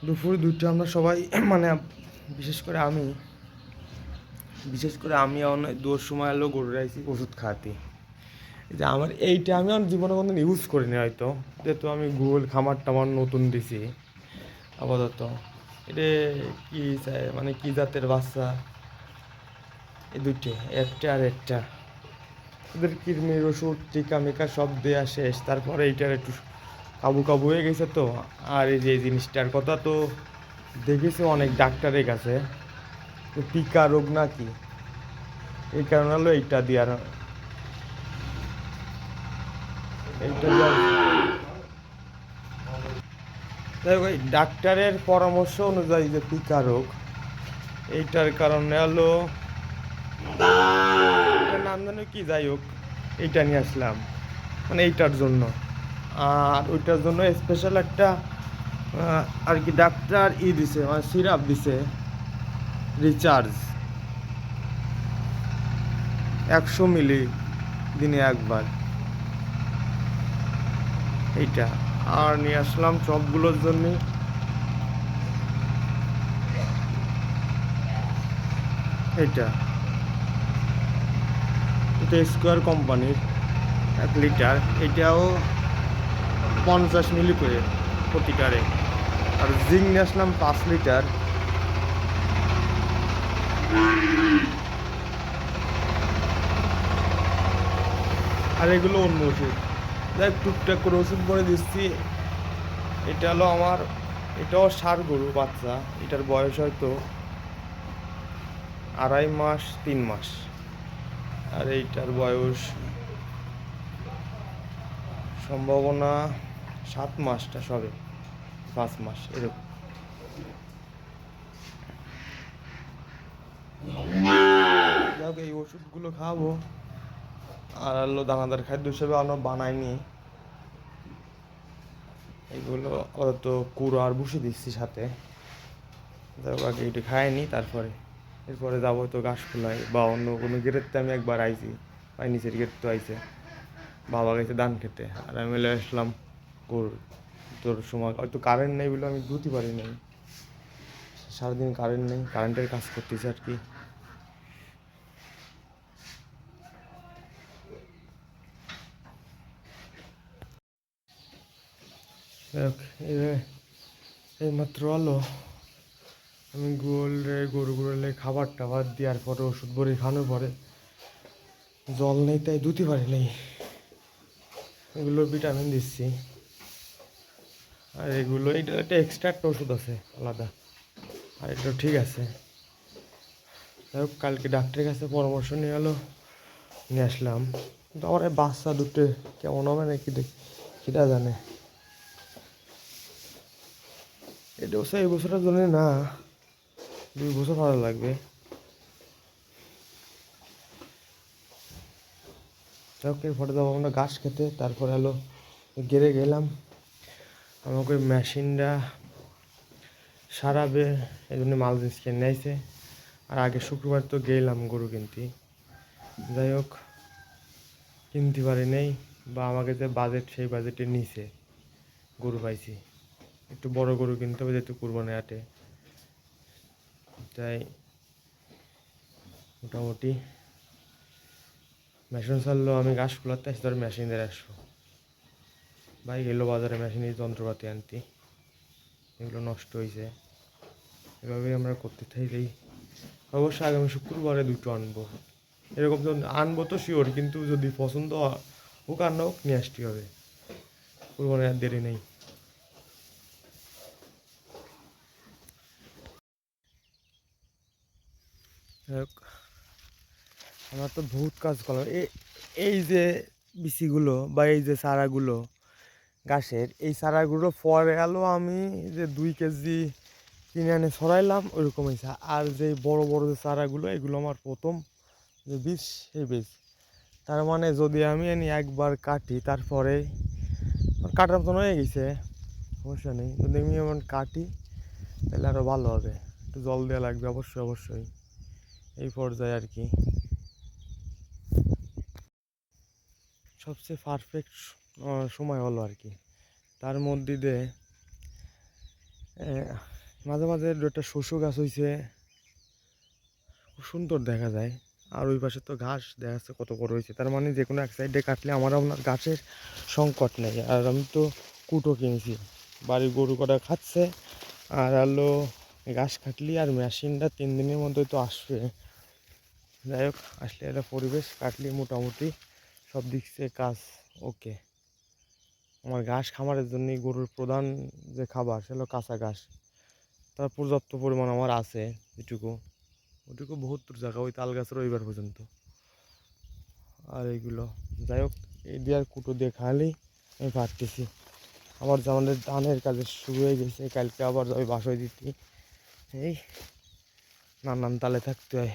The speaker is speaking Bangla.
দুপুর 2টা আমরা সবাই মানে বিশেষ করে আমি অনেক দূর সময় এলো গরুর আইছি ওষুধ খাওয়াতে। যে আমার এইটা আমি আমার জীবনে কোনোদিন ইউজ করিনি হয়তো, যেহেতু আমি গুগল খামার টামার নতুন দিছি আপাতত। এটা কি মানে কি জাতের বাচ্চা এই দুইটে, একটা আর একটা, ওদের কৃমির ওষুধ টিকা মিকা সব দেওয়া শেষ, তারপরে এইটার একটু কাবু কাবু হয়ে গেছে তো। আর এই যে এই জিনিসটার কথা তো দেখেছি অনেক ডাক্তারের কাছে, তো পিকা রোগ নাকি, এই কারণে হলো এইটা দেওয়ার, এইটা দেওয়ার যাই হোক, এই ডাক্তারের পরামর্শ অনুযায়ী যে পিকা রোগ, এইটার কারণে হলো এটার নাম জানো কি, যাই হোক এইটা নিয়ে আসলাম মানে এইটার জন্য। আর ওইটার জন্য স্পেশাল একটা আর কি ডাক্তার দিছে, মানে সিরাপ দিছে, রিচার্জ 100 মিলি দিনে একবার, এইটা। আর নিয়ে আসলাম সবগুলোর জন্য এইটা, এটা স্কোয়ার কোম্পানির 1 লিটার, এটাও 50 মিলি করে প্রতিটারে। আর জিঙ্ক নিয়ে আসলাম 5 লিটার। আর এগুলো অন্য ওষুধ, যাই টুকটাক করে ওষুধ করে দিচ্ছি। এটা হলো আমার, এটাও ষাঁড় গরু বাচ্চা, এটার বয়স হয়তো 2.5 মাস 3 মাস। আর এইটার বয়স সম্ভাবনা 7 মাসটা সবে, 5 মাস এরকম। যাক এই ওষুধগুলো খাবো। আর হলো দানাদার খাদ্য হিসেবে আমরা বানাইনি এইগুলো, অত কুড়ো আর বসে দিচ্ছি সাথে। যাক আগে এটা খাইনি, তারপরে এরপরে যাবো তো ঘাসফুলায় বা অন্য কোনো গেটের। আমি একবার আইছি, পাই নিচের গেট তো আইছে, বাবা গেছে ধান খেতে, আর আমি এলে আসলাম গরুর। তোর সময় হয়তো কারেন্ট নেই বলে আমি ধুতে পারি নাই, সারাদিন কারেন্ট নেই, কারেন্টের কাজ করতেছে আর কি। এইমাত্র আলো আমি গরুগুলোরে খাবার টাবার দেওয়ার পরে ওষুধ বড়ি খাওয়ানোর পরে জল নেই তাই ধুতে পারি নাই, এগুলোর ভিটামিন দিচ্ছি। আর এগুলো এটা একটা এক্সট্রা একটা ওষুধ আছে আলাদা, আর এটা ঠিক আছে। যাই হোক কালকে ডাক্তারের কাছে পরামর্শ নিয়ে নিয়ে আসলাম, কিন্তু আমার এই বাচ্চা দুটো কেমন হবে নাকি সেটা জানে। এটা অবশ্য এই বছরের জন্য না, 2 বছর ভালো লাগবে। যাই হোক এরপরে যাবো আমরা ঘাস খেতে, তারপরে গেড়ে গেলাম, আমাকে ওই মেশিনটা সারাবে, এই জন্য মাল জিনিস কিনে আইছে। আর আগে শুক্রবার তো গেলাম গরু কিনতে, যাই হোক কিনতে পারি নেই, বা আমাকে যে বাজেট সেই বাজেটের নিচে গরু পাইছি। একটু বড় গরু কিনতে হবে যেহেতু কুরবানি হাটে, তাই মোটামুটি মেশিন চাললো। আমি ঘাস খোলাতে আসি, ধর মেশিনের আসবো, ভাই গেলো বাজারে মেশিনের যন্ত্রপাতি আনতে, এগুলো নষ্ট হয়েছে। এভাবেই আমরা করতে থাকি। অবশ্যই আগামী শুক্রবারে 2টো আনবো, এরকম তো আনবো তো শিওর, কিন্তু যদি পছন্দ হোক আর না হোক নিয়ে আসতে হবে, কুরবানি আর দেরি নেই। আমার তো বহুত কাজ করলাম, এই যে বিচিগুলো বা এই যে চারাগুলো ঘাসের, এই চারাগুলো পরে আমি যে 2 কেজি কিনে এনে ছড়াইলাম ওইরকম হয়েছে। আর যে বড় বড় যে চারাগুলো, এগুলো আমার প্রথম যে বীজ, সেই বীজ। তার মানে যদি আমি এনে একবার কাটি, তারপরে কাটার মতন হয়ে গেছে, সমস্যা নেই। যদি আমি এমন কাটি তাহলে আরও ভালো হবে, একটু জল দেওয়া লাগবে অবশ্যই অবশ্যই এই পর্যায়ে আর কি। সবচেয়ে পারফেক্ট সময় হলো আর কি। তার মধ্যে দিয়ে মাঝে মাঝে একটা শস্য গাছ হয়েছে, খুব সুন্দর দেখা যায়। আর ওই পাশে তো ঘাস দেখা যাচ্ছে কত বড় হয়েছে, তার মানে যে কোনো এক সাইডে কাটলে আমার আপনার ঘাসের সংকট নেই। আর আমি তো কুটো কিনেছি, বাড়ির গরু কটা খাচ্ছে। আর হলো ঘাস কাটলি আর মেশিনটা 3 দিনের মধ্যে তো আসবে। যাই হোক, আসলে একটা পরিবেশ কাটলি মোটামুটি সব দিক থেকে কাজ ওকে। আমার ঘাস খামারের জন্য গরুর প্রধান যে খাবার সেটা হলো কাঁচা ঘাস। তার পর্যাপ্ত পরিমাণ আমার আছে, যেটুকু ওটুকু বহুত দূর জায়গা, ওই তাল গাছের ওইবার পর্যন্ত। আর এইগুলো যাই হোক, এই দিয়ে আর কুটো দিয়ে খাওয়ালেই আমি পারতেছি। আবার আমাদের ধানের কাজে শুরু হয়ে গেছে, কালকে আবার ওই বাসায় দিতে এই নানান তালে থাকতে হয়।